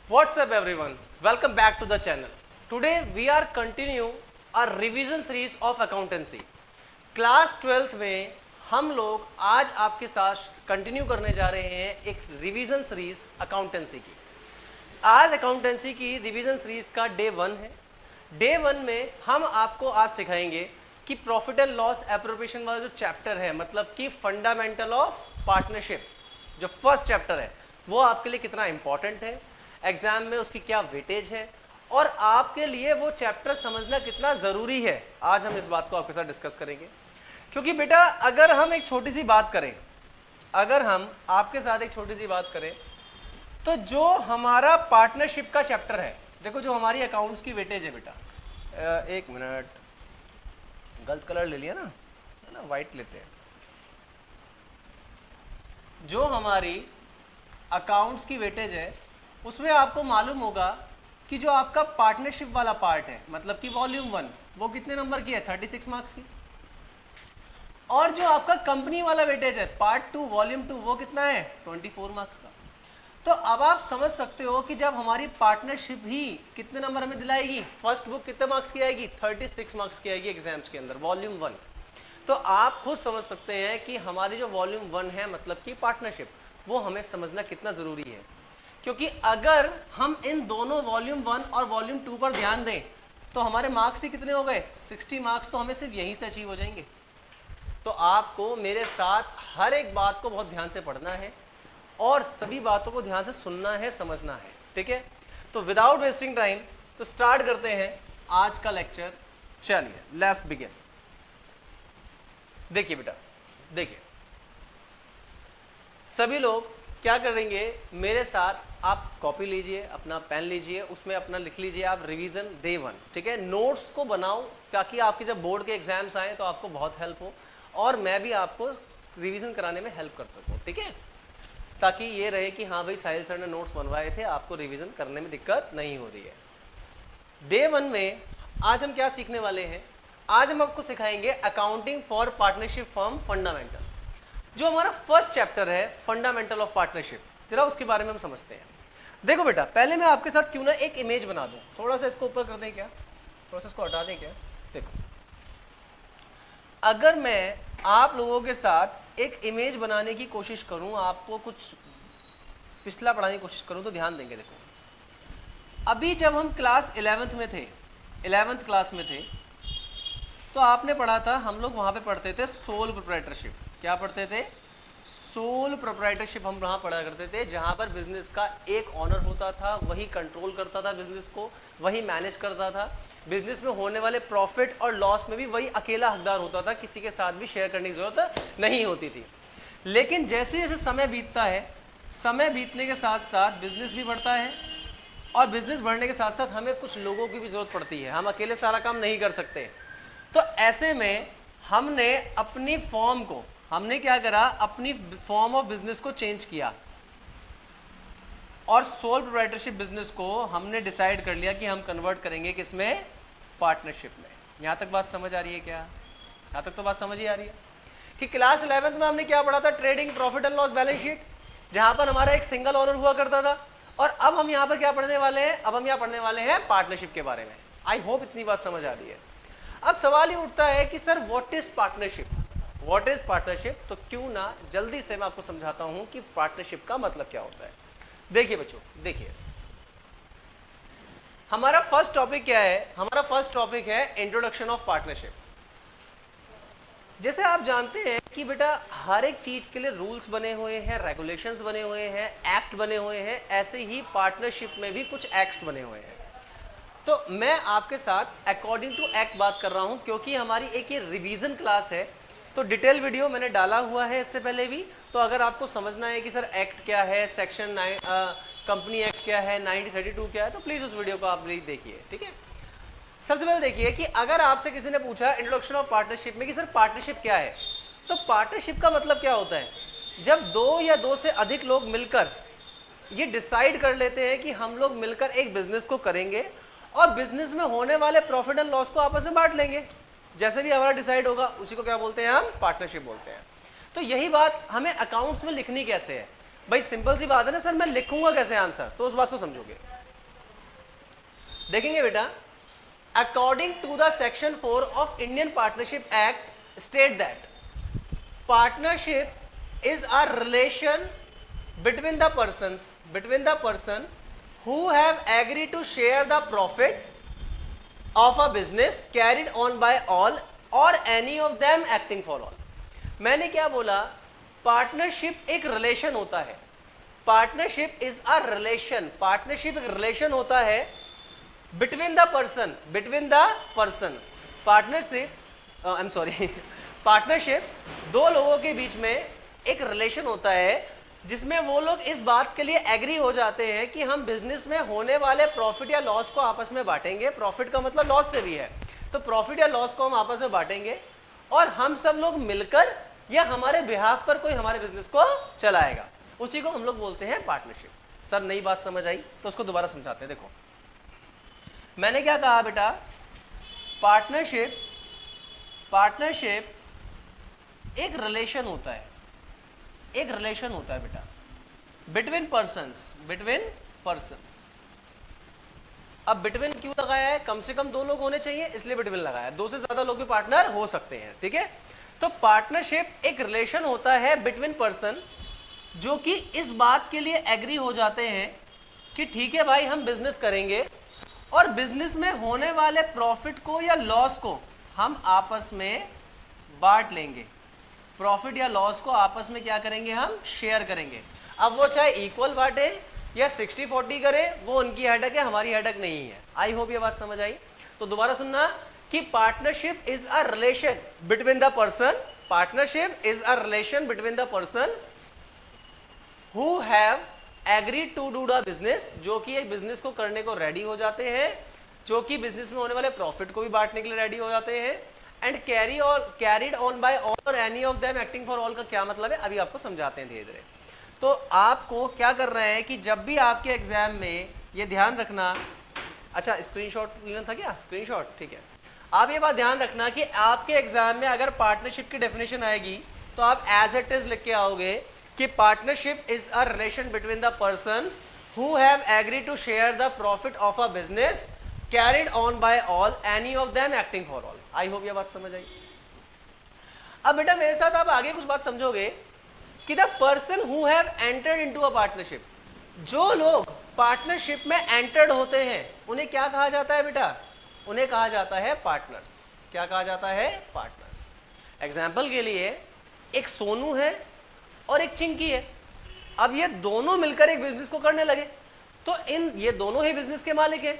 What's up everyone? Welcome back to the channel. Today we are continue a revision series of accountancy. Class 12th में हम लोग आज आपके साथ continue करने जा रहे हैं एक रिवीजन सीरीज अकाउंटेंसी की। आज अकाउंटेंसी की रिवीजन सीरीज का डे 1 है। डे 1 में हम आपको आज सिखाएंगे कि प्रॉफिट एंड लॉस एप्रोप्रिएशन वाला जो चैप्टर है, मतलब कि फंडामेंटल ऑफ पार्टनरशिप, जो फर्स्ट चैप्टर है वो आपके लिए कितना इंपॉर्टेंट है, एग्जाम में उसकी क्या वेटेज है और आपके लिए वो चैप्टर समझना कितना जरूरी है। आज हम इस बात को आपके साथ डिस्कस करेंगे। क्योंकि बेटा अगर हम एक छोटी सी बात करें, अगर हम आपके साथ एक छोटी सी बात करें तो जो हमारा पार्टनरशिप का चैप्टर है, देखो जो हमारी अकाउंट्स की वेटेज है बेटा, एक मिनट, गलत कलर ले लिया ना, है ना, व्हाइट लेते हैं। जो हमारी अकाउंट्स की वेटेज है उसमें आपको मालूम होगा कि जो आपका पार्टनरशिप वाला पार्ट है, मतलब कि वॉल्यूम 1, वो कितने नंबर की है, 36 मार्क्स की। और जो आपका कंपनी वाला वेटेज है पार्ट 2 वॉल्यूम 2, वो कितना है, 24 मार्क्स का। तो अब आप समझ सकते हो कि जब हमारी पार्टनरशिप ही कितने नंबर हमें दिलाएगी, फर्स्ट बुक कितने मार्क्स की आएगी, 36 मार्क्स की आएगी एग्जाम्स के अंदर, वॉल्यूम 1। तो आप खुद समझ सकते हैं कि हमारी जो वॉल्यूम 1 है, मतलब कि पार्टनरशिप, वो हमें समझना कितना जरूरी है। क्योंकि अगर हम इन दोनों वॉल्यूम 1 और वॉल्यूम 2 पर ध्यान दें तो हमारे मार्क्स ही कितने हो गए, 60 मार्क्स तो हमें सिर्फ यहीं से अचीव हो जाएंगे। तो आपको मेरे साथ हर एक बात को बहुत ध्यान से पढ़ना है और सभी बातों को ध्यान से सुनना है, समझना है, ठीक है। तो विदाउट वेस्टिंग टाइम तो स्टार्ट करते हैं आज का लेक्चर। चलिए लेट्स बिगिन। देखिए बेटा, देखिए सभी लोग क्या करेंगे, मेरे साथ आप कॉपी लीजिए, अपना पेन लीजिए, उसमें अपना लिख लीजिए आप रिवीजन डे 1, ठीक है। नोट्स को बनाओ ताकि आपके जब बोर्ड के एग्जाम्स आए तो आपको बहुत हेल्प हो और मैं भी आपको रिवीजन कराने में हेल्प कर सकूं, ठीक है। ताकि ये रहे कि हाँ भाई साहिल सर ने नोट्स बनवाए थे, आपको रिवीजन करने में दिक्कत नहीं हो रही है। डे 1 में आज हम क्या सीखने वाले हैं, आज हम आपको सिखाएंगे accounting for partnership firm fundamental. जो हमारा फर्स्ट चैप्टर है फंडामेंटल ऑफ पार्टनरशिप, जरा उसके बारे में हम समझते हैं। देखो बेटा, पहले मैं आपके साथ क्यों ना एक इमेज बना दूं, थोड़ा सा इसको ऊपर कर दें क्या, थोड़ा सा इसको हटा दें क्या। देखो अगर मैं आप लोगों के साथ एक इमेज बनाने की कोशिश करूं, आपको कुछ पिछला पढ़ाने की कोशिश करूं तो ध्यान देंगे। देखो अभी जब हम क्लास 11th में थे, 11th क्लास में थे, तो आपने पढ़ा था, हम लोग वहां पे पढ़ते थे सोल प्रोप्राइटरशिप। क्या पढ़ते थे, सोल प्रोप्राइटरशिप हम वहां पढ़ा करते थे, जहां पर बिजनेस का एक ऑनर होता था, वही कंट्रोल करता था बिजनेस को, वही मैनेज करता था। बिजनेस में होने वाले प्रॉफिट और लॉस में भी वही अकेला हकदार होता था, किसी के साथ भी शेयर करने की जरूरत नहीं होती थी। लेकिन जैसे जैसे समय बीतता है, समय बीतने के साथ साथ बिजनेस भी बढ़ता है और बिजनेस बढ़ने के साथ साथ हमें कुछ लोगों की भी जरूरत पड़ती है, हम अकेले सारा काम नहीं कर सकते। तो ऐसे में हमने अपनी फॉर्म को, हमने क्या करा, अपनी फॉर्म ऑफ बिजनेस को चेंज किया और सोल प्रोप्राइटरशिप बिजनेस को हमने डिसाइड कर लिया कि हम कन्वर्ट करेंगे किसमें, पार्टनरशिप में। यहां तक बात समझ आ रही है क्या, यहां तक तो बात समझ ही आ रही है कि क्लास 11th में हमने क्या पढ़ा था, trading profit and loss balance sheet, जहां पर हमारा एक सिंगल ऑनर हुआ करता था। और अब हम यहां पर क्या पढ़ने वाले हैं, अब हम यहां पढ़ने वाले हैं पार्टनरशिप के बारे में। आई होप इतनी बात समझ आ रही है। अब सवाल ये उठता है कि sir what is partnership, what is partnership. तो क्यों ना जल्दी से मैं आपको समझाता हूं कि पार्टनरशिप का मतलब क्या होता है। देखिए बच्चों, देखिए हमारा फर्स्ट टॉपिक क्या है, हमारा फर्स्ट टॉपिक है इंट्रोडक्शन ऑफ पार्टनरशिप। जैसे आप जानते हैं कि बेटा हर एक चीज के लिए रूल्स बने हुए हैं, रेगुलेशंस बने हुए हैं, एक्ट बने हुए हैं, ऐसे ही पार्टनरशिप में भी कुछ एक्ट्स बने हुए हैं। तो मैं आपके साथ अकॉर्डिंग टू एक्ट बात कर रहा हूं, क्योंकि हमारी एक ये रिवीजन क्लास है। तो डिटेल वीडियो मैंने डाला हुआ है इससे पहले भी, तो अगर आपको समझना है कि सर एक्ट क्या है, सेक्शन 9 कंपनी एक्ट क्या है, 1932 क्या है, तो प्लीज उस वीडियो को आप प्लीज देखिए, ठीक है। सबसे पहले देखिए कि अगर आपसे किसी ने पूछा इंट्रोडक्शन ऑफ पार्टनरशिप में कि सर पार्टनरशिप क्या है, तो पार्टनरशिप का मतलब क्या होता है, जब 2 या 2 से अधिक लोग मिलकर ये डिसाइड कर लेते हैं कि हम लोग मिलकर एक बिजनेस को करेंगे और बिजनेस में होने वाले प्रॉफिट एंड लॉस को आपस में बांट लेंगे, जैसे भी हमारा डिसाइड होगा उसी को क्या बोलते हैं, हम पार्टनरशिप बोलते हैं। तो यही बात हमें अकाउंट्स में लिखनी कैसे है, भाई सिंपल सी बात है ना सर, मैं लिखूंगा कैसे आंसर, तो उस बात को समझोगे। देखेंगे बेटा, according to the section 4 of Indian partnership act state that partnership is a relation between the person who have agreed to share the profit of a business carried on by all or any of them acting for all। मैंने क्या बोला, partnership एक relation होता है, partnership is a relation, partnership एक relation होता है between the person, partnership I am sorry partnership दो लोगों के बीच में एक रिलेशन होता है जिसमें वो लोग इस बात के लिए एग्री हो जाते हैं कि हम बिजनेस में होने वाले प्रॉफिट या लॉस को आपस में बांटेंगे। प्रॉफिट का मतलब लॉस से भी है, तो प्रॉफिट या लॉस को हम आपस में बांटेंगे और हम सब लोग मिलकर या हमारे बिहाफ पर कोई हमारे बिजनेस को चलाएगा, उसी को हम लोग बोलते हैं पार्टनरशिप। सर नई बात समझ आई तो उसको दोबारा समझाते हैं। देखो मैंने क्या कहा बेटा, पार्टनरशिप एक रिलेशन होता है, एक रिलेशन होता है बेटा बिटवीन पर्संस। अब बिटवीन क्यों लगाया है, कम से कम दो लोग होने चाहिए इसलिए बिटवीन लगाया, दो से ज्यादा लोग भी पार्टनर हो सकते हैं, ठीक है। तो पार्टनरशिप एक रिलेशन होता है बिटवीन पर्सन जो कि इस बात के लिए एग्री हो जाते हैं कि ठीक है भाई हम बिजनेस करेंगे और बिजनेस में होने वाले प्रॉफिट को या लॉस को हम आपस में बांट लेंगे, प्रॉफिट या लॉस को आपस में क्या करेंगे, हम शेयर करेंगे। अब वो चाहे इक्वल बांटे या 60-40 करे, वो उनकी हेडक है, हमारी हेडक नहीं है। आई होप ये बात समझ आई। तो दोबारा सुनना कि partnership is a relation between the person, partnership is a relation between the person who have agreed to do the business, जो कि एक बिजनेस को करने को रेडी हो जाते हैं, जो कि बिजनेस में होने वाले प्रॉफिट को भी बांटने के लिए रेडी हो जाते हैं। And carried on by all or any of them acting for all का क्या मतलब है, अभी आपको समझाते हैं धीरे धीरे। तो आपको क्या कर रहे हैं कि जब भी आपके एग्जाम में ये ध्यान रखना, अच्छा स्क्रीनशॉट लेना था क्या, स्क्रीनशॉट ठीक है। आप ये बात ध्यान रखना कि आपके एग्जाम में अगर पार्टनरशिप की डेफिनेशन आएगी तो आप एज इट इज लिख के आओगे कि partnership is a relation between the person who have agreed to share the profit of a business carried on by all any of them acting for all. I hope ये बात समझ आई। अब बेटा मेरे साथ आप आगे कुछ बात समझोगे कि the person who have entered into a partnership, जो लोग पार्टनरशिप में एंटर्ड होते हैं उन्हें क्या कहा जाता है बेटा, उन्हें कहा जाता है पार्टनर्स। क्या कहा जाता है, पार्टनर्स। एग्जाम्पल के लिए एक सोनू है और एक चिंकी है, अब ये दोनों मिलकर एक बिजनेस को करने लगे तो ये दोनों ही बिजनेस के मालिक हैं,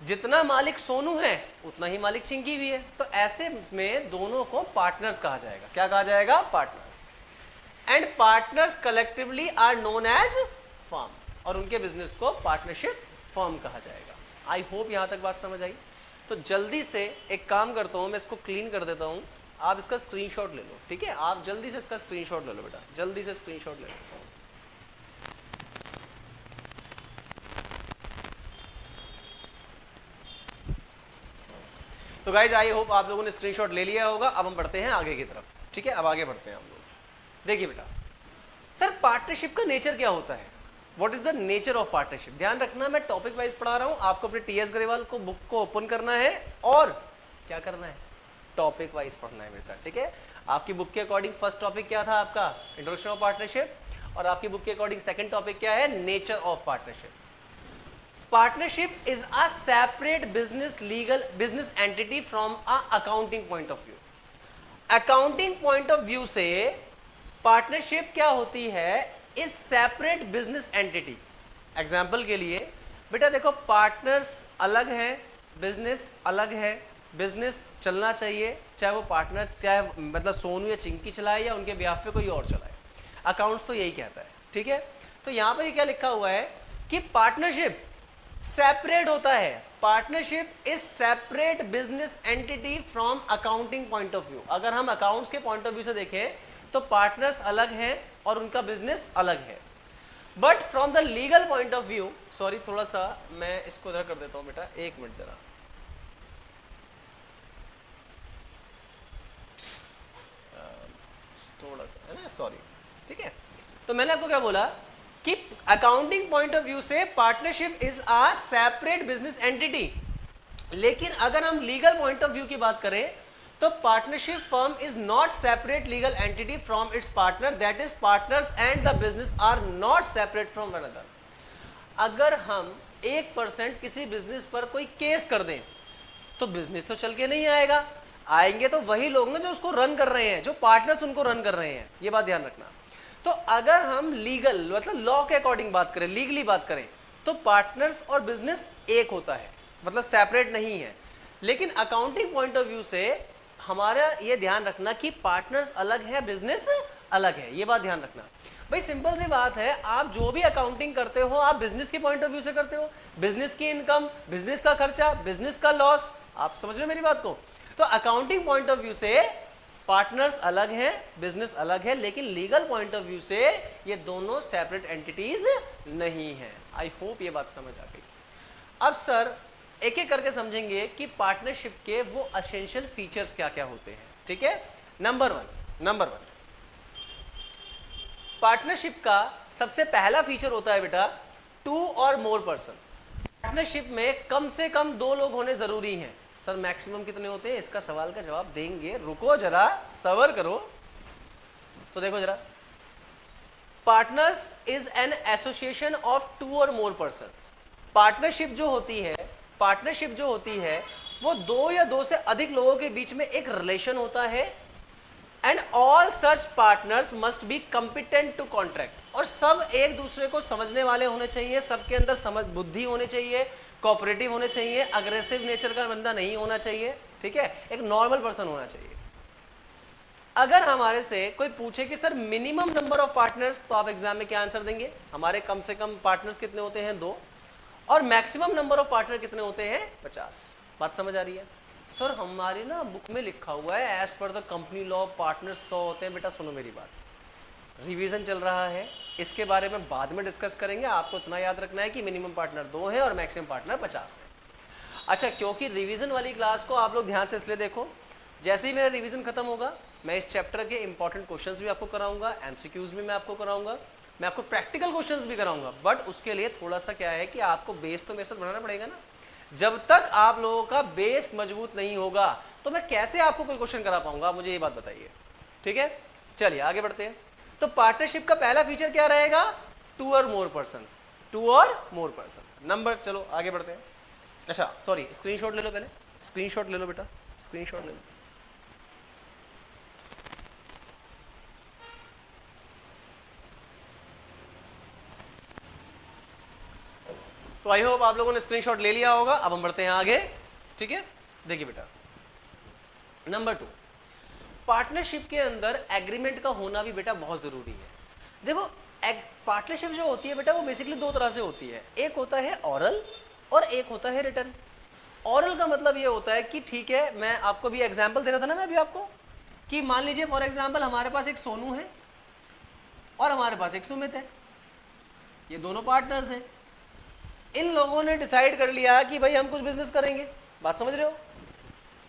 जितना मालिक सोनू है उतना ही मालिक चिंकी भी है, तो ऐसे में दोनों को पार्टनर्स कहा जाएगा। क्या कहा जाएगा, partners. And partners collectively are known as firm, और उनके बिजनेस को पार्टनरशिप फर्म कहा जाएगा। आई होप यहां तक बात समझ आई। तो जल्दी से एक काम करता हूं, मैं इसको क्लीन कर देता हूं, आप इसका स्क्रीनशॉट ले लो, ठीक है। आप जल्दी से इसका स्क्रीनशॉट ले लो बेटा, जल्दी से स्क्रीनशॉट ले लो। तो गाइज आई होप आप लोगों ने स्क्रीनशॉट ले लिया होगा। अब हम बढ़ते हैं आगे की तरफ, ठीक है। अब आगे बढ़ते हैं हम लोग। देखिए बेटा, सर पार्टनरशिप का नेचर क्या होता है, what is the nature of partnership. ध्यान रखना मैं टॉपिक वाइज पढ़ा रहा हूं, आपको अपने टीएस ग्रेवाल को बुक को ओपन करना है और क्या करना है, टॉपिक वाइज पढ़ना है मेरे साथ, ठीक है। आपकी बुक के अकॉर्डिंग फर्स्ट टॉपिक क्या था आपका, इंट्रोडक्शन ऑफ पार्टनरशिप, और आपकी बुक के अकॉर्डिंग सेकंड टॉपिक क्या है, nature of partnership. Partnership is a separate business entity from a accounting point of view. Accounting point of view से partnership क्या होती है, is separate business entity. Example के लिए बेटा देखो, partners अलग हैं, business अलग है, business चलना चाहिए चाहे वो partner चाहे मतलब सोनू या चिंकी चलाए या उनके बिहाफ पे कोई और चलाए, अकाउंट्स तो यही कहता है, ठीक है। तो यहाँ पर क्या लिखा हुआ है कि पार्टनरशिप सेपरेट होता है, partnership is separate business entity from accounting point of view. अगर हम अकाउंट्स के पॉइंट ऑफ व्यू से देखें तो पार्टनर्स अलग हैं और उनका बिजनेस अलग है, but from the legal point of view, sorry थोड़ा सा मैं इसको इधर कर देता हूं बेटा, एक मिनट जरा, थोड़ा सा है ना, सॉरी, ठीक है। तो मैंने आपको क्या बोला कि अकाउंटिंग पॉइंट ऑफ व्यू से partnership is a separate business entity, लेकिन अगर हम लीगल पॉइंट ऑफ व्यू की बात करें तो partnership firm is not separate legal entity from its partner, that is partners and the business are not separate from one another. अगर हम 1% किसी बिजनेस पर कोई केस कर दें तो बिजनेस तो चल के नहीं आएगा, आएंगे तो वही लोग ना जो उसको रन कर रहे हैं, जो पार्टनर्स उनको रन कर रहे हैं, ये बात ध्यान रखना। तो अगर हम लीगल मतलब लॉ के अकॉर्डिंग बात करें, लीगली बात करें, तो पार्टनर्स और बिजनेस एक होता है, मतलब सेपरेट नहीं है। लेकिन अकाउंटिंग पॉइंट ऑफ व्यू से हमारा ये ध्यान रखना कि पार्टनर्स अलग है, बिजनेस अलग है, ये बात ध्यान रखना। भाई सिंपल सी बात है, आप जो भी अकाउंटिंग करते हो आप बिजनेस के पॉइंट ऑफ व्यू से करते हो, बिजनेस की इनकम, बिजनेस का खर्चा, बिजनेस का लॉस, आप समझ रहे हो मेरी बात को। तो अकाउंटिंग पॉइंट ऑफ व्यू से पार्टनर्स अलग हैं, बिजनेस अलग है, लेकिन लीगल पॉइंट ऑफ व्यू से ये दोनों सेपरेट एंटिटीज नहीं है। आई होप ये बात समझ आ गई। अब सर एक एक करके समझेंगे कि पार्टनरशिप के वो एसेंशियल फीचर्स क्या क्या होते हैं, ठीक है। नंबर वन पार्टनरशिप का सबसे पहला फीचर होता है बेटा 2 और मोर पर्सन। पार्टनरशिप में कम से कम 2 लोग होने जरूरी हैं। सर मैक्सिमम कितने होते हैं, इसका सवाल का जवाब देंगे, रुको जरा, सबर करो। तो देखो जरा, partners is an association of 2 और मोर पर्संस। पार्टनरशिप जो होती है वो 2 या 2 से अधिक लोगों के बीच में एक रिलेशन होता है। And all such partners must be competent to contract, और सब एक दूसरे को समझने वाले होने चाहिए, सबके अंदर समझ बुद्धि होनी चाहिए, कोऑपरेटिव होने चाहिए, अग्रेसिव नेचर का बंदा नहीं होना चाहिए, ठीक है, एक नॉर्मल पर्सन होना चाहिए। अगर हमारे से कोई पूछे कि sir minimum number of partners, तो आप एग्जाम में क्या आंसर देंगे, हमारे कम से कम पार्टनर्स कितने होते हैं 2, और मैक्सिमम नंबर ऑफ पार्टनर कितने होते हैं 50। बात समझ आ रही है। सर हमारी ना बुक में लिखा हुआ है as per the company law partner 100 होते हैं। बेटा सुनो मेरी बात, रिवीजन चल रहा है, इसके बारे में बाद में डिस्कस करेंगे। आपको इतना याद रखना है कि मिनिमम पार्टनर 2 है और मैक्सिमम पार्टनर 50 है। अच्छा, क्योंकि रिवीजन वाली क्लास को आप लोग ध्यान से इसलिए देखो, जैसे ही मेरा रिवीजन खत्म होगा मैं इस चैप्टर के इंपॉर्टेंट क्वेश्चंस भी आपको कराऊंगा, एमसीक्यूज भी मैं आपको कराऊंगा, मैं आपको प्रैक्टिकल क्वेश्चंस भी कराऊंगा। बट उसके लिए थोड़ा सा क्या है कि आपको बेस तो मेरे साथ बनाना पड़ेगा ना। जब तक आप लोगों का बेस मजबूत नहीं होगा तो मैं कैसे आपको कोई क्वेश्चन करा पाऊंगा, मुझे ये बात बताइए, ठीक है। चलिए आगे बढ़ते हैं। तो पार्टनरशिप का पहला फीचर क्या रहेगा, 2 और मोर पर्सन, 2 और मोर पर्सन। नंबर, चलो आगे बढ़ते हैं। अच्छा सॉरी, स्क्रीनशॉट ले लो, पहले स्क्रीनशॉट ले लो बेटा, स्क्रीनशॉट ले लो। तो आई होप आप लोगों ने स्क्रीनशॉट ले लिया होगा। अब हम बढ़ते हैं आगे, ठीक है। देखिए बेटा, नंबर 2, पार्टनरशिप के अंदर एग्रीमेंट का होना भी बेटा बहुत जरूरी है। देखो पार्टनरशिप जो होती है बेटा वो बेसिकली 2 तरह से होती है, एक होता है ऑरल और एक होता है रिटर्न। ऑरल का मतलब ये होता है कि ठीक है, मैं आपको भी एग्जाम्पल दे रहा था ना मैं अभी आपको, कि मान लीजिए फॉर एग्जाम्पल हमारे पास एक सोनू है और हमारे पास एक सुमित है, ये दोनों पार्टनर्स हैं। इन लोगों ने डिसाइड कर लिया कि भाई हम कुछ बिजनेस करेंगे, बात समझ रहे हो।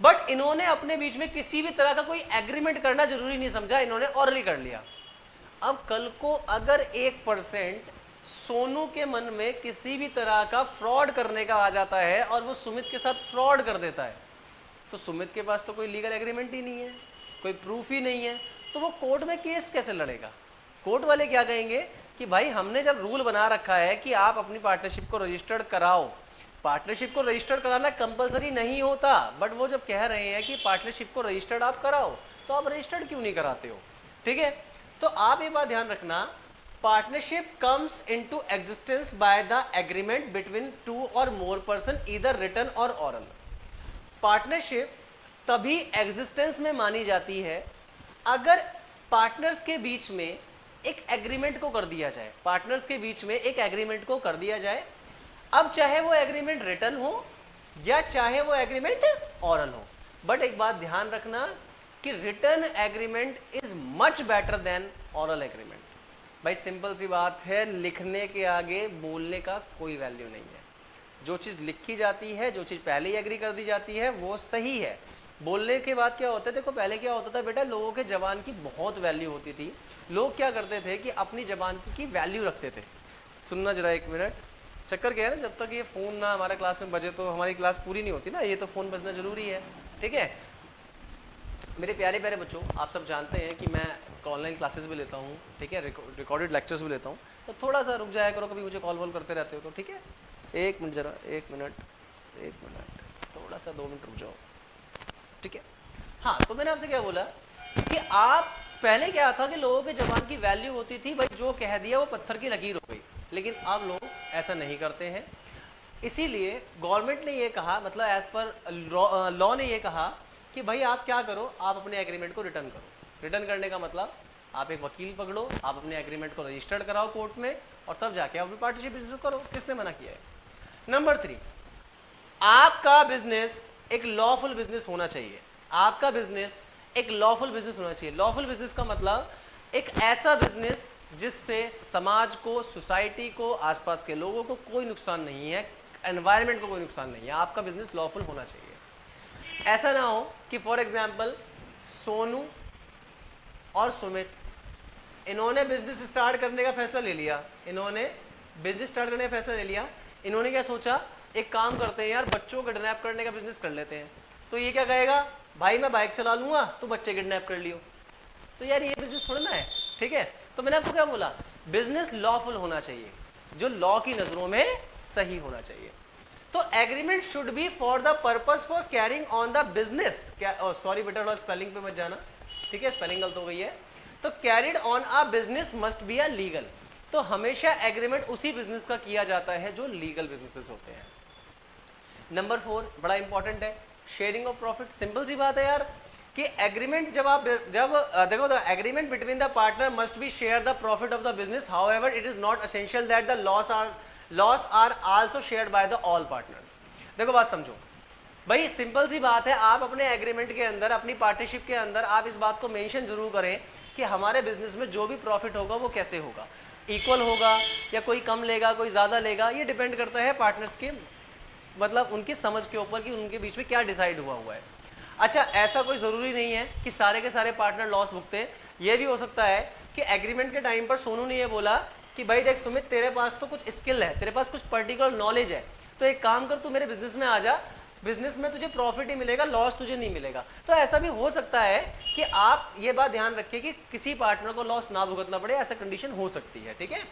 बट इन्होंने अपने बीच में किसी भी तरह का कोई एग्रीमेंट करना जरूरी नहीं समझा, इन्होंने ऑरली कर लिया। अब कल को अगर 1% सोनू के मन में किसी भी तरह का फ्रॉड करने का आ जाता है और वो सुमित के साथ फ्रॉड कर देता है, तो सुमित के पास तो कोई लीगल एग्रीमेंट ही नहीं है, कोई प्रूफ ही नहीं है, तो वो कोर्ट में केस कैसे लड़ेगा। कोर्ट वाले क्या कहेंगे कि भाई हमने जब रूल बना रखा है कि आप अपनी पार्टनरशिप को रजिस्टर्ड कराओ, पार्टनरशिप को रजिस्टर्ड कराना कंपलसरी नहीं होता, बट वो जब कह रहे हैं कि पार्टनरशिप को रजिस्टर्ड आप कराओ, तो आप रजिस्टर्ड क्यों नहीं कराते हो, ठीक है। तो आप ये बात ध्यान रखना, partnership comes into existence by the agreement between 2 और मोर पर्सन, ईदर रिटन और ऑरल। पार्टनरशिप तभी एग्जिस्टेंस में मानी जाती है अगर पार्टनर्स के बीच में एक एग्रीमेंट को कर दिया जाए, पार्टनर्स के बीच में एक एग्रीमेंट को कर दिया जाए। अब चाहे वो एग्रीमेंट रिटन हो या चाहे वो एग्रीमेंट ऑरल हो, बट एक बात ध्यान रखना कि written agreement is much better than oral agreement. भाई सिंपल सी बात है, लिखने के आगे बोलने का कोई वैल्यू नहीं है। जो चीज़ लिखी जाती है, जो चीज़ पहले ही एग्री कर दी जाती है वो सही है, बोलने के बाद क्या होता है, देखो पहले क्या होता था बेटा, लोगों के जबान की बहुत वैल्यू होती थी। लोग क्या करते थे कि अपनी जबान की वैल्यू रखते थे। सुनना जरा एक मिनट, चक्कर क्या है ना, जब तक ये फ़ोन ना हमारे क्लास में बजे तो हमारी क्लास पूरी नहीं होती ना, ये तो फ़ोन बजना ज़रूरी है, ठीक है। मेरे प्यारे प्यारे बच्चों, आप सब जानते हैं कि मैं ऑनलाइन क्लासेस भी लेता हूँ, ठीक है, रिकॉर्डेड लेक्चर्स भी लेता हूँ, तो थोड़ा सा रुक जाया करो, कभी मुझे कॉल वॉल करते रहते हो तो, ठीक है। एक मिनट जरा, एक मिनट, थोड़ा सा 2 मिनट रुक जाओ, ठीक है। हाँ, तो मैंने आपसे क्या बोला कि आप पहले क्या था कि लोगों के जबान की वैल्यू होती थी, भाई जो कह दिया वो पत्थर की लकीर हो गई, लेकिन अब लोग ऐसा नहीं करते हैं। इसीलिए गवर्नमेंट ने ये कहा, मतलब एज पर लॉ ने ये कहा कि भाई आप क्या करो, आप अपने एग्रीमेंट को रिटर्न करो। रिटर्न करने का मतलब आप एक वकील पकड़ो, आप अपने एग्रीमेंट को रजिस्टर्ड कराओ कोर्ट में, और तब जाके आप पार्टनरशिप बिजनेस करो। किसने मना किया है? नंबर 3, आपका बिजनेस एक लॉफुल बिजनेस होना चाहिए। आपका बिजनेस एक लॉफुल बिजनेस होना चाहिए। लॉफुल बिजनेस का मतलब एक ऐसा बिजनेस जिससे समाज को, सोसाइटी को, आसपास के लोगों को कोई नुकसान नहीं है, एनवायरनमेंट को कोई नुकसान नहीं है। आपका बिजनेस लॉफुल होना चाहिए। ऐसा ना हो कि फॉर एग्जाम्पल सोनू और सुमित, इन्होंने बिजनेस स्टार्ट करने का फैसला ले लिया, इन्होंने क्या सोचा, एक काम करते हैं यार, बच्चों को किडनैप करने का बिजनेस कर लेते हैं। तो ये क्या कहेगा, भाई मैं बाइक चला लूंगा, तो बच्चे किडनैप कर लियो। तो यार ये बिजनेस थोड़ा ना है, ठीक है। तो मैंने आपको क्या बोला, बिजनेस लॉफुल होना चाहिए, जो लॉ की नजरों में सही होना चाहिए। तो agreement should be for the purpose for carrying on the business. Sorry बेटा, थोड़ा स्पेलिंग पे मत जाना, ठीक है, स्पेलिंग गलत हो गई है। तो carried on a business must be a legal. तो हमेशा एग्रीमेंट उसी बिजनेस का किया जाता है जो लीगल बिजनेसेस होते हैं। नंबर 4 बड़ा इंपॉर्टेंट है, शेयरिंग ऑफ प्रॉफिट। सिंपल सी बात है यार कि एग्रीमेंट जब देखो, the agreement between the partner must be share the profit of the business, however it is not essential that the loss are also shared by the all partners. देखो बात समझो भाई, सिंपल सी बात है, आप अपने एग्रीमेंट के अंदर, अपनी पार्टनरशिप के अंदर आप इस बात को मेंशन जरूर करें कि हमारे बिजनेस में जो भी प्रॉफिट होगा वो कैसे होगा, इक्वल होगा या कोई कम लेगा, कोई ज्यादा लेगा, ये डिपेंड करता है पार्टनर्स के, मतलब उनकी समझ के ऊपर कि उनके बीच में क्या डिसाइड हुआ है। अच्छा, ऐसा कोई जरूरी नहीं है कि सारे के सारे पार्टनर लॉस भुगते हैं। ये भी हो सकता है कि एग्रीमेंट के टाइम पर सोनू ने ये बोला कि भाई देख सुमित, तेरे पास तो कुछ स्किल है, तेरे पास कुछ पर्टिकुलर नॉलेज है, तो एक काम कर, तू मेरे बिजनेस में आ जा, बिजनेस में तुझे प्रॉफिट ही मिलेगा, लॉस तुझे नहीं मिलेगा। तो ऐसा भी हो सकता है कि आप ये बात ध्यान रखिए कि किसी पार्टनर को लॉस ना भुगतना पड़े, ऐसा कंडीशन हो सकती है, ठीक है।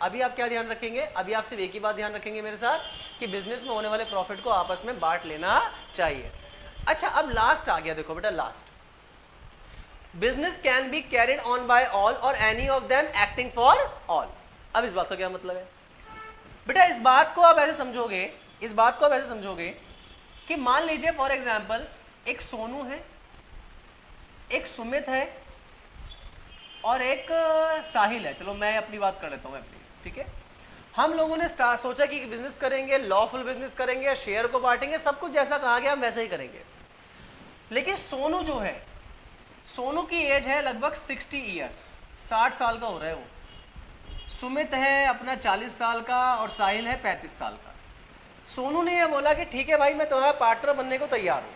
अभी आप क्या ध्यान रखेंगे, अभी आप सिर्फ एक ही बात ध्यान रखेंगे मेरे साथ कि बिजनेस में होने वाले प्रॉफिट को आपस में बांट लेना चाहिए। अच्छा, अब लास्ट आ गया, देखो बेटा last, business can be carried on by all or any of them acting for all. अब इस बात का क्या मतलब है बेटा, इस बात को आप ऐसे समझोगे, कि मान लीजिए फॉर एग्जाम्पल एक सोनू है, एक सुमित है और एक साहिल है। चलो मैं अपनी बात कर लेता हूं अपनी, ठीक है। हम लोगों ने सोचा कि बिजनेस करेंगे, लॉफुल बिजनेस करेंगे, शेयर को बांटेंगे, सब कुछ जैसा कहा गया हम वैसे ही करेंगे। लेकिन सोनू जो है, सोनू की एज है लगभग 60 ईयर्स, 60 साल का हो रहा है वो। सुमित है अपना 40 साल का और साहिल है 35 साल का। सोनू ने यह बोला कि ठीक है भाई, मैं तुम्हारा पार्टनर बनने को तैयार हूं,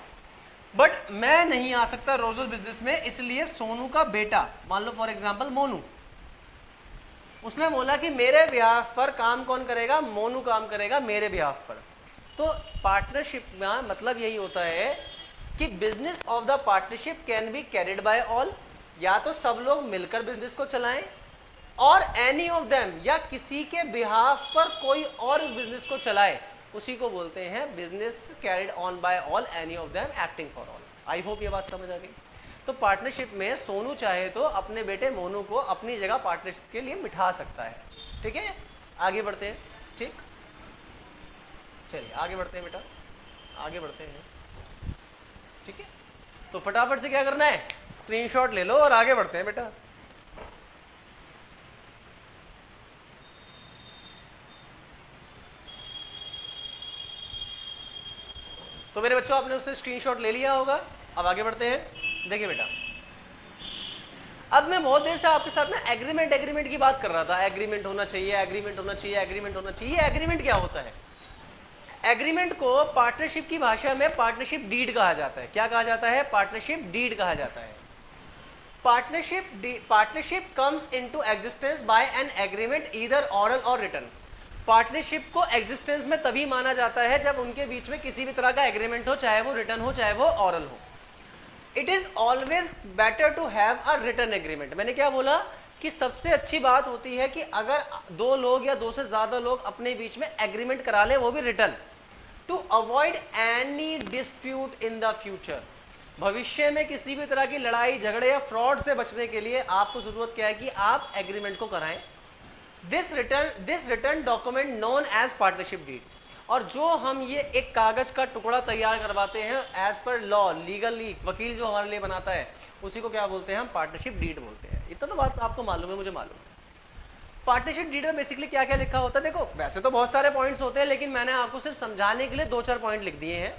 बट मैं नहीं आ सकता रोज रोज बिजनेस में, इसलिए सोनू का बेटा, मान लो फॉर एग्जांपल मोनू, उसने बोला कि मेरे बिहाफ पर काम कौन करेगा, मोनू काम करेगा मेरे बिहाफ पर। तो पार्टनरशिप में मतलब यही होता है कि business of the partnership can be carried by all, या तो सब लोग मिलकर बिजनेस को चलाएं, और एनी ऑफ देम, या किसी के बिहाफ पर कोई और उस बिजनेस को चलाए, उसी को बोलते हैं business carried on by all, any of them acting for all. I hope ये बात समझ आ गई। तो पार्टनरशिप में सोनू चाहे तो अपने बेटे मोनू को अपनी जगह पार्टनरशिप के लिए बिठा सकता है, ठीक है। आगे बढ़ते हैं, ठीक, चलिए आगे बढ़ते हैं बेटा, आगे बढ़ते हैं, ठीक है। तो फटाफट से क्या करना है, स्क्रीनशॉट ले लो और आगे बढ़ते हैं बेटा। तो मेरे बच्चों, आपने उससे स्क्रीनशॉट ले लिया होगा। अब आगे बढ़ते हैं। देखिए बेटा, अब मैं बहुत देर से आपके साथ ना एग्रीमेंट की बात कर रहा था, एग्रीमेंट होना चाहिए, एग्रीमेंट होना चाहिए, एग्रीमेंट होना चाहिए। एग्रीमेंट क्या होता है? एग्रीमेंट को पार्टनरशिप की भाषा में पार्टनरशिप डीड कहा जाता है। क्या कहा जाता है? पार्टनरशिप डीड कहा जाता है। Partnership comes into existence by an agreement either oral or written. Partnership को एग्जिस्टेंस में तभी माना जाता है जब उनके बीच में किसी भी तरह का एग्रीमेंट हो, चाहे वो रिटन हो चाहे वो ऑरल हो। It is always better to have a written agreement. मैंने क्या बोला कि सबसे अच्छी बात होती है कि अगर दो लोग या दो से ज्यादा लोग अपने बीच में एग्रीमेंट करा ले, वो भी written, to avoid any dispute in the future. भविष्य में किसी भी तरह की लड़ाई झगड़े या फ्रॉड से बचने के लिए आपको जरूरत क्या है कि आप एग्रीमेंट को कराएं। This written document known as partnership deed. और जो हम ये एक कागज का टुकड़ा तैयार करवाते हैं एज पर लॉ, लीगली वकील जो हमारे लिए बनाता है, उसी को क्या बोलते हैं? हम पार्टनरशिप डीड बोलते हैं। इतना तो बात आपको मालूम है, मुझे मालूम है। पार्टनरशिप डीड में बेसिकली क्या क्या लिखा होता है? देखो वैसे तो बहुत सारे पॉइंट्स होते हैं, लेकिन मैंने आपको सिर्फ समझाने के लिए 2-4 पॉइंट लिख दिए हैं।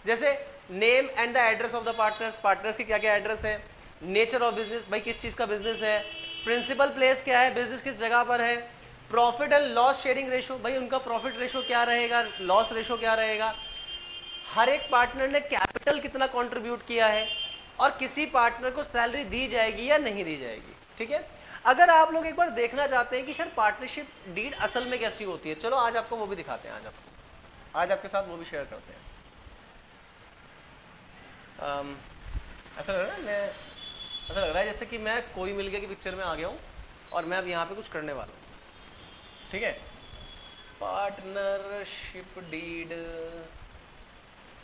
जैसे name and the address of the partners, partners की क्या क्या एड्रेस है, नेचर ऑफ बिजनेस, भाई किस चीज का बिजनेस है, प्रिंसिपल प्लेस क्या है, बिजनेस किस जगह पर है, profit and loss sharing ratio, भाई उनका प्रॉफिट रेशो क्या रहेगा, लॉस रेशो क्या रहेगा, हर एक पार्टनर ने कैपिटल कितना कंट्रीब्यूट किया है, और किसी पार्टनर को सैलरी दी जाएगी या नहीं दी जाएगी। ठीक है, अगर आप लोग एक बार देखना चाहते हैं कि सर पार्टनरशिप डीड असल में कैसी होती है, चलो आज आपको वो भी दिखाते हैं। आज आपके साथ वो भी शेयर करते हैं। ऐसा लग रहा है जैसे कि मैं कोई मिल गया की पिक्चर में आ गया हूँ और मैं अब यहाँ पे कुछ करने वाला हूँ। ठीक है, पार्टनरशिप डीड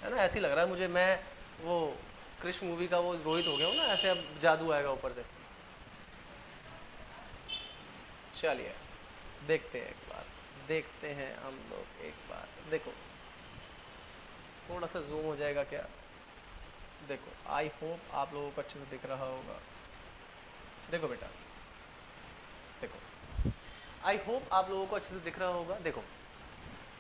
है ना, ऐसे ही लग रहा है मुझे। मैं वो कृष्ण मूवी का वो रोहित हो गया हूँ ना, ऐसे अब जादू आएगा ऊपर से। चलिए देखते हैं, एक बार देखते हैं हम लोग। एक बार देखो, थोड़ा सा जूम हो जाएगा क्या? देखो, आई होप आप लोगों को अच्छे से दिख रहा होगा। देखो बेटा, देखो, आई होप आप लोगों को अच्छे से दिख रहा होगा। देखो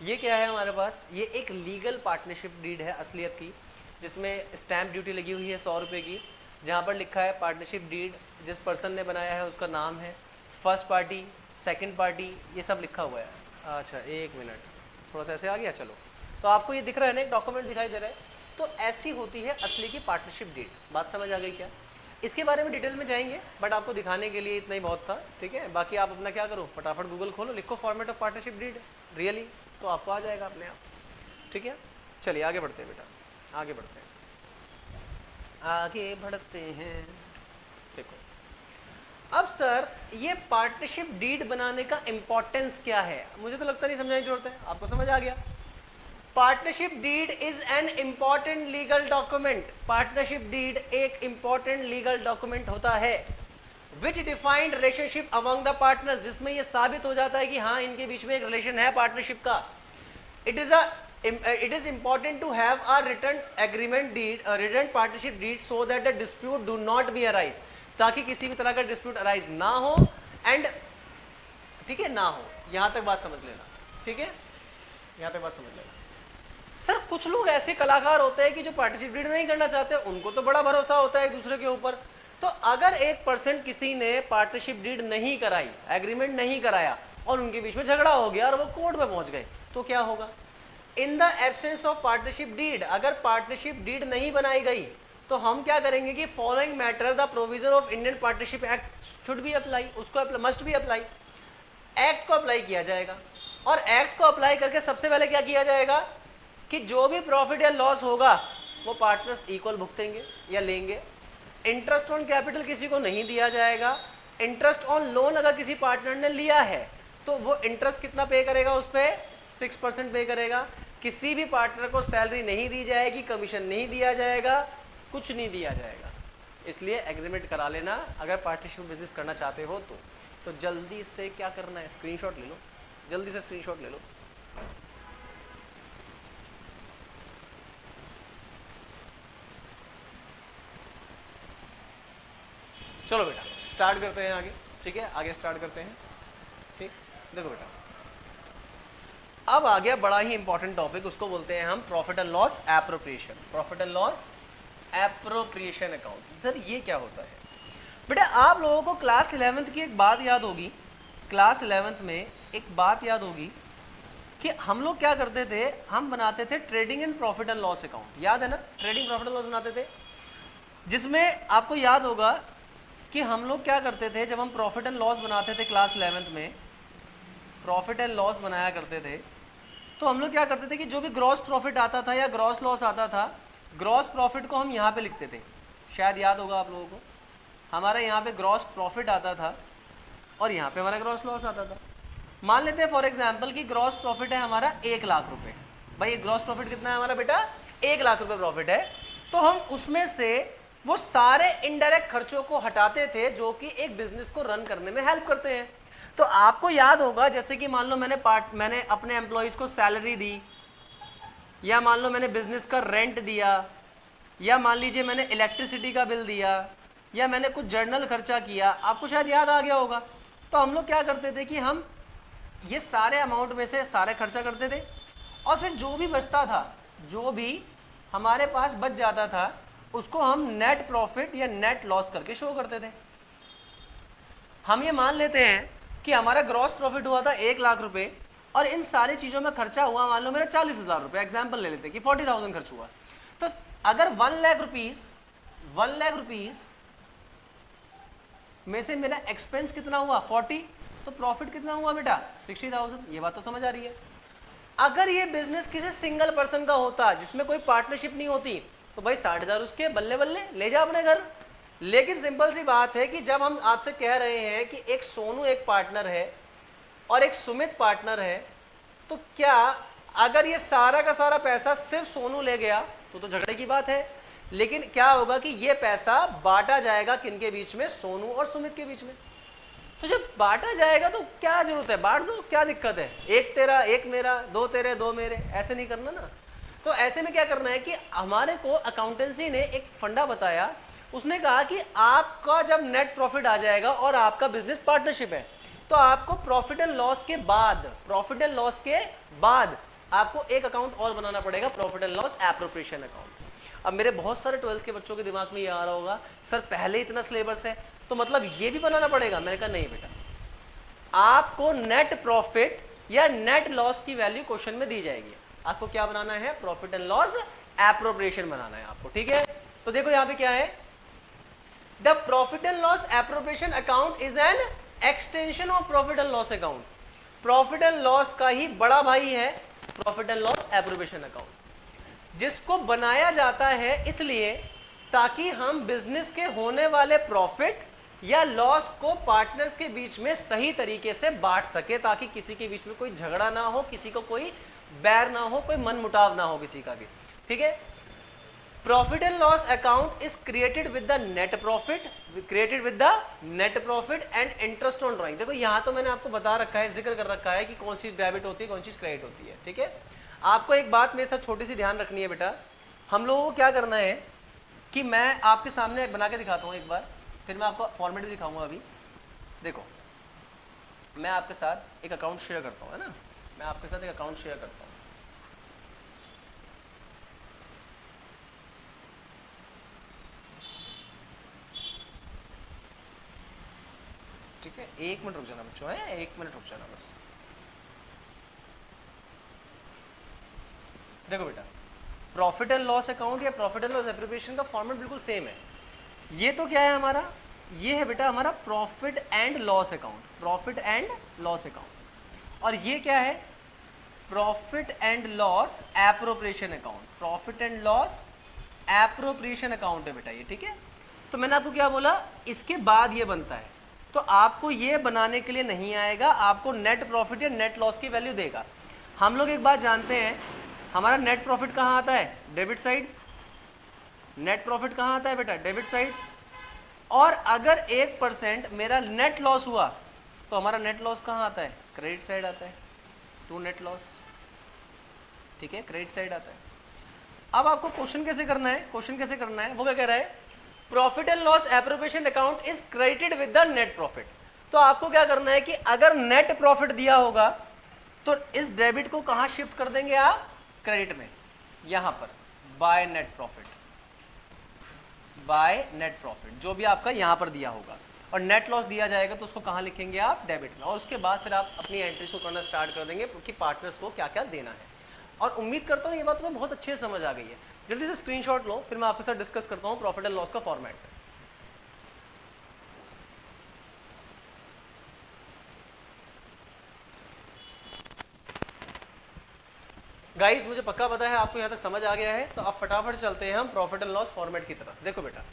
ये क्या है हमारे पास, ये एक लीगल पार्टनरशिप डीड है असलियत की, जिसमें स्टैंप ड्यूटी लगी हुई है 100 रुपये की, जहाँ पर लिखा है पार्टनरशिप डीड, जिस पर्सन ने बनाया है उसका नाम है, फर्स्ट पार्टी, सेकंड पार्टी, ये सब लिखा हुआ है। अच्छा एक मिनट, थोड़ा सा ऐसे आ गया। चलो, तो आपको ये दिख रहा है ना, एक डॉक्यूमेंट दिखाई दे रहा है। तो ऐसी होती है असली की पार्टनरशिप डीड। बात समझ आ गई क्या? इसके बारे में डिटेल में जाएंगे, बट आपको दिखाने के लिए इतना ही बहुत था। ठीक है, बाकी आप अपना क्या करो, फटाफट गूगल खोलो, लिखो format of partnership deed really, तो आपको आ जाएगा अपने आप। ठीक है, चलिए आगे बढ़ते हैं बेटा, आगे बढ़ते हैं, आगे बढ़ते हैं। देखो अब सर ये पार्टनरशिप डीड बनाने का इंपॉर्टेंस क्या है, मुझे तो लगता नहीं समझाने की जरूरत है, आपको समझ आ गया। Partnership deed is an important legal document. Partnership deed एक इंपॉर्टेंट लीगल डॉक्यूमेंट होता है which defined relationship among the partners, जिसमें यह साबित हो जाता है कि हाँ इनके बीच में एक रिलेशन है पार्टनरशिप का। It is important to have a written agreement deed, a written partnership deed, so that the dispute do not be arise, ताकि किसी भी तरह का डिस्प्यूट अराइज ना हो एंड ठीक है ना हो। यहां तक बात समझ लेना, ठीक है, यहां तक बात समझ लेना। सर कुछ लोग ऐसे कलाकार होते हैं कि जो पार्टनरशिप डीड नहीं करना चाहते, उनको तो बड़ा भरोसा होता है एक दूसरे के ऊपर। तो अगर 1% किसी ने पार्टनरशिप डीड नहीं कराई, एग्रीमेंट नहीं कराया, और उनके बीच में झगड़ा हो गया और वो कोर्ट में पहुंच गए, तो क्या होगा? In the absence of partnership deed, अगर पार्टनरशिप डीड नहीं बनाई गई तो हम क्या करेंगे कि following matter the provision of Indian partnership act should be apply, उसको मस्ट बी अप्लाई, एक्ट को अप्लाई किया जाएगा। और एक्ट को अप्लाई करके सबसे पहले क्या किया जाएगा कि जो भी प्रॉफिट या लॉस होगा वो पार्टनर्स इक्वल भुगतेंगे या लेंगे। इंटरेस्ट ऑन कैपिटल किसी को नहीं दिया जाएगा। इंटरेस्ट ऑन लोन अगर किसी पार्टनर ने लिया है तो वो इंटरेस्ट कितना पे करेगा, उस पर 6% पे करेगा। किसी भी पार्टनर को सैलरी नहीं दी जाएगी, कमीशन नहीं दिया जाएगा, कुछ नहीं दिया जाएगा। इसलिए एग्रीमेंट करा लेना अगर पार्टनरशिप बिजनेस करना चाहते हो तो जल्दी से क्या करना है, स्क्रीनशॉट ले लो, जल्दी से स्क्रीनशॉट ले लो। चलो बेटा स्टार्ट करते हैं आगे, ठीक है, आगे स्टार्ट करते हैं। ठीक, देखो बेटा अब आ गया बड़ा ही इंपॉर्टेंट टॉपिक, उसको बोलते हैं हम profit and loss appropriation. Profit and loss appropriation account. Sir ये क्या होता है बेटा? आप लोगों को क्लास 11th की एक बात याद होगी, क्लास 11th में एक बात याद होगी कि हम लोग क्या करते थे, हम बनाते थे trading and profit and loss account, याद है ना, ट्रेडिंग प्रॉफिट एंड लॉस बनाते थे, जिसमें आपको याद होगा कि हम लोग क्या करते थे, जब हम प्रॉफिट एंड लॉस बनाते थे क्लास 11th में, प्रॉफिट एंड लॉस बनाया करते थे, तो हम लोग क्या करते थे कि जो भी ग्रॉस प्रॉफिट आता था या ग्रॉस लॉस आता था, ग्रॉस प्रॉफिट को हम यहाँ पे लिखते थे, शायद याद होगा आप लोगों को, हमारा यहाँ पे ग्रॉस प्रॉफिट आता था और यहाँ पे हमारा ग्रॉस लॉस आता था। मान लेते हैं फॉर एग्जांपल कि ग्रॉस प्रॉफिट है हमारा 1 लाख रुपए, भाई ग्रॉस प्रॉफिट कितना है हमारा बेटा, 1 लाख रुपए प्रॉफिट है, तो हम उसमें से वो सारे इनडायरेक्ट खर्चों को हटाते थे जो कि एक बिजनेस को रन करने में हेल्प करते हैं। तो आपको याद होगा जैसे कि मान लो मैंने अपने एम्प्लॉयज को सैलरी दी, या मान लो मैंने बिजनेस का रेंट दिया, या मान लीजिए मैंने इलेक्ट्रिसिटी का बिल दिया, या मैंने कुछ जर्नल खर्चा किया, आपको शायद याद आ गया होगा। तो हम लोग क्या करते थे कि हम ये सारे अमाउंट में से सारे खर्चा करते थे, और फिर जो भी बचता था, जो भी हमारे पास बच जाता था, उसको हम नेट प्रॉफिट या नेट लॉस करके शो करते थे। हम ये मान लेते हैं कि हमारा ग्रॉस प्रॉफिट हुआ था 1 लाख रुपए, और इन सारी चीजों में खर्चा हुआ मान लो मेरा 40,000 रुपए, एग्जाम्पल ले लेते हैं कि 40,000 खर्च हुआ। तो अगर 1 लाख रुपीस में से मेरा एक्सपेंस कितना हुआ 40, तो प्रॉफिट कितना हुआ बेटा 60,000। ये बात तो समझ आ रही है। अगर ये बिजनेस किसी सिंगल पर्सन का होता जिसमें कोई पार्टनरशिप नहीं होती, तो भाई 60,000 उसके बल्ले बल्ले ले जा अपने घर। लेकिन सिंपल सी बात है कि जब हम आपसे कह रहे हैं कि एक सोनू एक पार्टनर है और एक सुमित पार्टनर है, तो क्या अगर ये सारा का सारा पैसा सिर्फ सोनू ले गया तो झगड़े की बात है। लेकिन क्या होगा कि ये पैसा बांटा जाएगा किनके बीच में, सोनू और सुमित के बीच में। तो जब बांटा जाएगा तो क्या जरूरत है, बांट दो, क्या दिक्कत है, एक तेरा एक मेरा, दो तेरे दो मेरे, ऐसे नहीं करना ना। तो ऐसे में क्या करना है कि हमारे को अकाउंटेंसी ने एक फंडा बताया, उसने कहा कि आपका जब नेट प्रॉफिट आ जाएगा और आपका बिजनेस पार्टनरशिप है, तो आपको प्रॉफिट एंड लॉस के बाद आपको एक अकाउंट और बनाना पड़ेगा, profit and loss appropriation account. अब मेरे बहुत सारे 12th के बच्चों के दिमाग में ये आ रहा होगा, सर पहले इतना सिलेबस है तो मतलब ये भी बनाना पड़ेगा। मैंने कहा नहीं बेटा, आपको नेट प्रॉफिट या नेट लॉस की वैल्यू क्वेश्चन में दी जाएगी, आपको क्या बनाना है, प्रॉफिट एंड लॉस एप्रोप्रिएशन बनाना है आपको, ठीक है। तो देखो यहां पे क्या है, the profit and loss appropriation account is an extension of profit and loss account. Profit and loss का ही बड़ा भाई है profit and loss appropriation account, जिसको बनाया जाता है इसलिए ताकि हम बिजनेस के होने वाले प्रॉफिट या लॉस को पार्टनर्स के बीच में सही तरीके से बांट सके, ताकि किसी के बीच में कोई झगड़ा ना हो, किसी को कोई बैर ना हो, कोई मनमुटाव ना हो किसी का भी, ठीक है। Profit and loss account is created with the net profit and interest on drawing. देखो यहां तो मैंने आपको बता रखा है, जिक्र कर रखा है कि कौन सी डेबिट होती है, कौन सी क्रेडिट होती है, ठीक है। आपको एक बात मेरे साथ छोटी सी ध्यान रखनी है बेटा, हम लोगों को क्या करना है कि मैं आपके सामने बना के दिखाता हूँ एक बार, फिर मैं आपको फॉर्मेट भी दिखाऊंगा। अभी देखो मैं आपके साथ एक अकाउंट शेयर करता हूँ, है ना, मैं आपके साथ एक अकाउंट शेयर करता हूँ। ठीक है, 1 मिनट रुक जाना बच्चों, है 1 मिनट रुक जाना बस। देखो बेटा, प्रॉफिट एंड लॉस अकाउंट या प्रॉफिट एंड लॉस एप्रोप्रिएशन का फॉर्मेट बिल्कुल सेम है। ये तो क्या है हमारा, ये है बेटा हमारा profit and loss account, profit and loss account, और ये क्या है, profit and loss appropriation account, profit and loss appropriation account है बेटा ये, ठीक है। तो मैंने आपको क्या बोला, इसके बाद ये बनता है, तो आपको ये बनाने के लिए नहीं आएगा, आपको नेट प्रॉफिट या नेट लॉस की वैल्यू देगा। हम लोग एक बात जानते हैं, हमारा नेट प्रॉफिट कहाँ आता है, डेबिट साइड। नेट प्रॉफिट कहाँ आता है बेटा, डेबिट साइड। और अगर 1% मेरा नेट लॉस हुआ तो हमारा नेट लॉस कहाँ आता है, क्रेडिट साइड आता है, टू नेट लॉस, ठीक है, क्रेडिट साइड आता है। अब आपको क्वेश्चन कैसे करना है, क्वेश्चन कैसे करना है, वो क्या कह रहा है, profit and loss appropriation account is credited with the net profit. तो आपको क्या करना है कि अगर नेट प्रॉफिट दिया होगा तो इस डेबिट को कहां शिफ्ट कर देंगे आप, क्रेडिट में, यहां पर by net profit, by net profit, जो भी आपका यहां पर दिया होगा। और नेट लॉस दिया जाएगा तो उसको कहाँ लिखेंगे आप, डेबिट में। और उसके बाद फिर आप अपनी एंट्रीज को करना स्टार्ट कर देंगे कि पार्टनर्स को क्या क्या देना है। और उम्मीद करता हूँ ये बात तुम्हें बहुत अच्छे से समझ आ गई है। जल्दी से स्क्रीनशॉट लो, फिर मैं आपके साथ डिस्कस करता हूँ प्रॉफिट एंड लॉस का फॉर्मेट। गाइस मुझे पक्का पता है आपको यहाँ तक समझ आ गया है, तो अब फटाफट चलते हैं हम प्रॉफिट एंड लॉस फॉर्मेट की तरफ। देखो बेटा,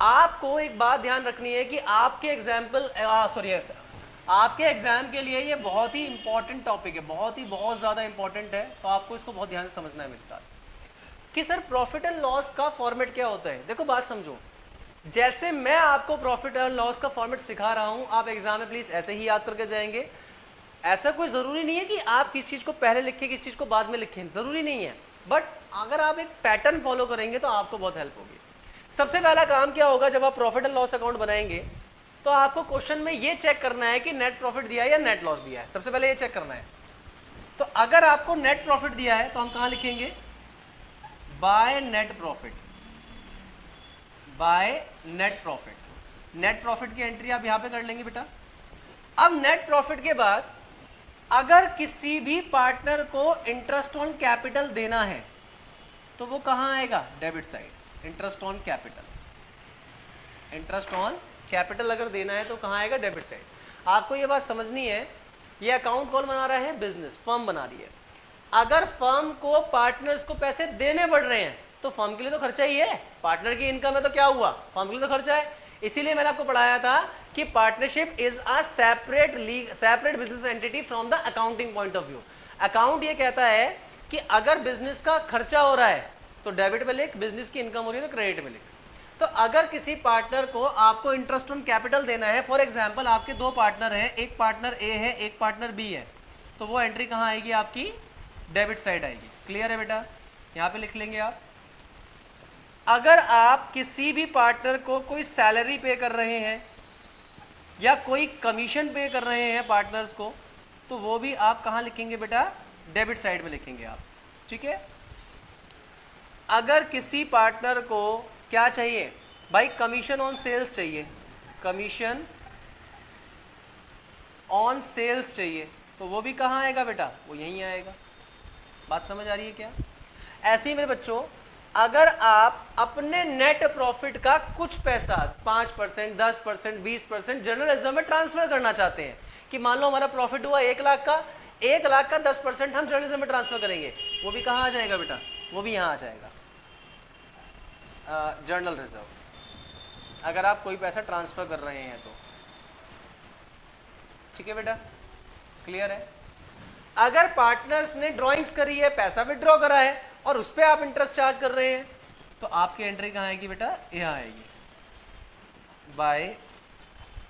आपको एक बात ध्यान रखनी है कि आपके आपके एग्जाम के लिए ये बहुत ही इंपॉर्टेंट टॉपिक है, बहुत ज्यादा इंपॉर्टेंट है, तो आपको इसको बहुत ध्यान से समझना है मेरे साथ कि सर प्रॉफिट एंड लॉस का फॉर्मेट क्या होता है। देखो बात समझो, जैसे मैं आपको प्रॉफिट एंड लॉस का फॉर्मेट सिखा रहा हूं, आप एग्जाम में प्लीज ऐसे ही याद करके जाएंगे। ऐसा कोई जरूरी नहीं है कि आप किस चीज को पहले लिखें किस चीज को बाद में लिखें, जरूरी नहीं है, बट अगर आप एक पैटर्न फॉलो करेंगे तो आपको बहुत हेल्प होगी। सबसे पहला काम क्या होगा, जब आप प्रॉफिट एंड लॉस अकाउंट बनाएंगे तो आपको क्वेश्चन में ये चेक करना है कि नेट प्रॉफिट दिया है या नेट लॉस दिया है, सबसे पहले ये चेक करना है। तो अगर आपको नेट प्रॉफिट दिया है तो हम कहां लिखेंगे, by net profit, by net profit. Net profit की एंट्री आप यहां पे कर लेंगे बेटा। अब नेट प्रॉफिट के बाद अगर किसी भी पार्टनर को इंटरेस्ट ऑन कैपिटल देना है तो वो कहां आएगा, debit side. Interest on capital, interest on capital अगर देना है तो कहां आएगा, डेबिट साइड। आपको ये बात समझनी है, ये अकाउंट कौन बना रहा है, बिजनेस, फर्म बना रही है। अगर फर्म को पार्टनर्स को पैसे देने पड़ रहे हैं तो फर्म के लिए तो खर्चा ही है, पार्टनर की इनकम है तो क्या हुआ, फर्म के लिए तो खर्चा है। इसीलिए मैंने आपको पढ़ाया था कि partnership is a separate business entity from the accounting point of view. Account ये कहता है कि अगर बिजनेस का खर्चा हो रहा है तो डेबिट पे लिख, बिजनेस की इनकम हो रही है तो क्रेडिट में लिख। तो अगर किसी पार्टनर को आपको इंटरेस्ट ऑन कैपिटल देना है, फॉर एग्जांपल आपके दो पार्टनर हैं, एक पार्टनर ए है एक पार्टनर बी है, तो वो एंट्री कहां आएगी, आपकी डेबिट साइड आएगी। क्लियर है बेटा, यहां पे लिख लेंगे आप। अगर आप किसी भी पार्टनर को कोई सैलरी पे कर रहे हैं या कोई कमीशन पे कर रहे हैं पार्टनर्स को, तो वो भी आप कहां लिखेंगे बेटा, डेबिट साइड में लिखेंगे आप। ठीक है। अगर किसी पार्टनर को क्या चाहिए भाई, कमीशन ऑन सेल्स चाहिए, कमीशन ऑन सेल्स चाहिए, तो वो भी कहां आएगा बेटा, वो यहीं आएगा। बात समझ आ रही है क्या। ऐसे ही मेरे बच्चों, अगर आप अपने नेट प्रॉफिट का कुछ पैसा 5%, 10%, 20% जनरल रिजर्व में ट्रांसफर करना चाहते हैं, कि मान लो हमारा प्रॉफिट हुआ 1 लाख का, 1 लाख का 10% हम जनरल रिजर्व में ट्रांसफर करेंगे, वो भी कहां आ जाएगा बेटा, वो भी यहां आ जाएगा, जर्नल रिजर्व। अगर आप कोई पैसा ट्रांसफर कर रहे हैं तो ठीक है बेटा, क्लियर है। अगर पार्टनर्स ने ड्राइंग्स करी है, पैसा विड्रॉ करा है और उस पर आप इंटरेस्ट चार्ज कर रहे हैं, तो आपकी एंट्री कहां आएगी बेटा, यहां आएगी, bye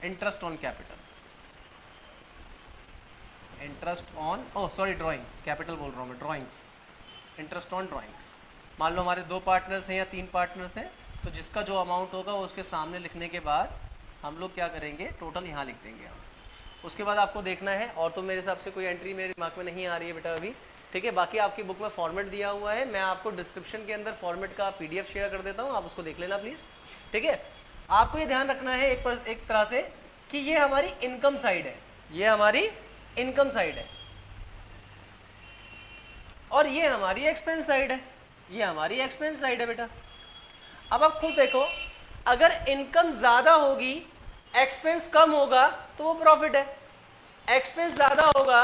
interest on capital, interest on, sorry drawing, capital बोल रहा हूं मैं, ड्राइंग्स, इंटरेस्ट ऑन ड्राइंग्स। मान लो हमारे 2 पार्टनर्स हैं या 3 पार्टनर्स हैं, तो जिसका जो अमाउंट होगा वो उसके सामने लिखने के बाद हम लोग क्या करेंगे, टोटल यहाँ लिख देंगे हम। उसके बाद आपको देखना है, और तो मेरे हिसाब से कोई एंट्री मेरे दिमाग में नहीं आ रही है बेटा अभी, ठीक है। बाकी आपकी बुक में फॉर्मेट दिया हुआ है, मैं आपको डिस्क्रिप्शन के अंदर फॉर्मेट का PDF शेयर कर देता हूँ, आप उसको देख लेना प्लीज। ठीक है। आपको ये ध्यान रखना है एक तरह से कि ये हमारी इनकम साइड है, ये हमारी इनकम साइड है, और ये हमारी एक्सपेंस साइड है, ये हमारी एक्सपेंस साइड है बेटा। अब आप खुद देखो, अगर इनकम ज्यादा होगी एक्सपेंस कम होगा तो वो प्रॉफिट है, एक्सपेंस ज्यादा होगा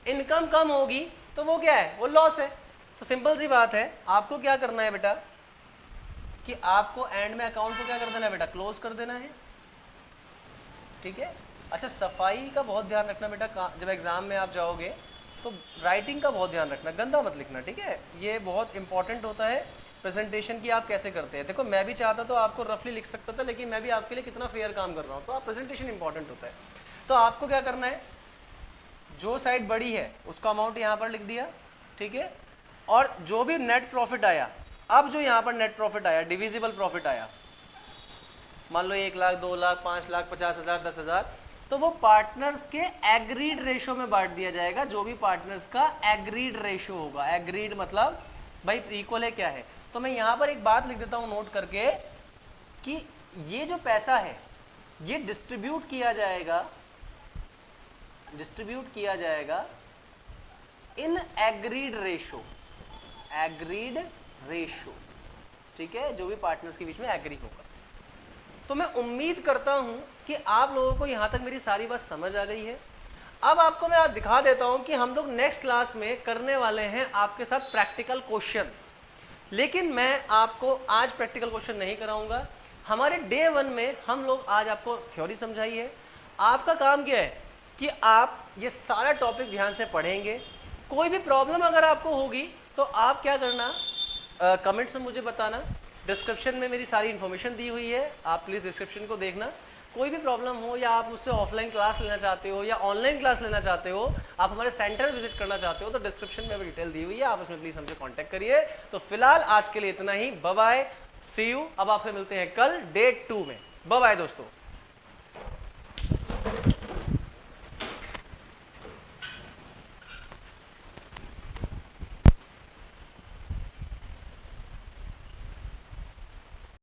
इनकम कम होगी तो वो क्या है, वो लॉस है। तो सिंपल सी बात है, आपको क्या करना है बेटा कि आपको एंड में अकाउंट को क्या कर देना है बेटा, क्लोज कर देना है। ठीक है। अच्छा, सफाई का बहुत ध्यान रखना बेटा, जब एग्जाम में आप जाओगे तो राइटिंग का बहुत ध्यान रखना, गंदा मत लिखना। ठीक है, ये बहुत इंपॉर्टेंट होता है प्रेजेंटेशन की, आप कैसे करते हैं। देखो मैं भी चाहता तो आपको रफली लिख सकता था, लेकिन मैं भी आपके लिए कितना फेयर काम कर रहा हूँ, तो आप प्रेजेंटेशन इंपॉर्टेंट होता है। तो आपको क्या करना है, जो साइड बड़ी है उसका अमाउंट यहाँ पर लिख दिया, ठीक है, और जो भी नेट प्रॉफिट आया, अब जो यहाँ पर नेट प्रॉफिट आया, डिविजिबल प्रॉफिट आया, मान लो 1 लाख, 2 लाख, 5 लाख, 50,000, 10,000, तो वो पार्टनर्स के एग्रीड रेशो में बांट दिया जाएगा, जो भी पार्टनर्स का एग्रीड रेशो होगा। एग्रीड मतलब भाई इक्वल है क्या है। तो मैं यहाँ पर एक बात लिख देता हूँ नोट करके कि ये जो पैसा है ये डिस्ट्रीब्यूट किया जाएगा इन एग्रीड रेशो, ठीक है, जो भी पार्टनर्स के बीच में एग्री होगा। तो मैं उम्मीद करता हूं कि आप लोगों को यहां तक मेरी सारी बात समझ आ गई है। अब आपको मैं आज दिखा देता हूं कि हम लोग नेक्स्ट क्लास में करने वाले हैं आपके साथ प्रैक्टिकल क्वेश्चंस, लेकिन मैं आपको आज प्रैक्टिकल क्वेश्चन नहीं कराऊंगा। हमारे डे 1 में हम लोग आज आपको थ्योरी समझाई है। आपका काम क्या है कि आप ये सारा टॉपिक ध्यान से पढ़ेंगे। कोई भी प्रॉब्लम अगर आपको होगी तो आप क्या करना, कमेंट्स में मुझे बताना। डिस्क्रिप्शन में मेरी सारी इन्फॉर्मेशन दी हुई है, आप प्लीज़ डिस्क्रिप्शन को देखना। कोई भी प्रॉब्लम हो या आप मुझसे ऑफलाइन क्लास लेना चाहते हो या ऑनलाइन क्लास लेना चाहते हो, आप हमारे सेंटर विजिट करना चाहते हो, तो डिस्क्रिप्शन में अभी डिटेल दी हुई है, आप उसमें प्लीज़ हमसे कॉन्टैक्ट करिए। तो फिलहाल आज के लिए इतना ही, बाय बाय, सी यू। अब आपसे मिलते हैं कल डे 2 में। बाय बाय दोस्तों।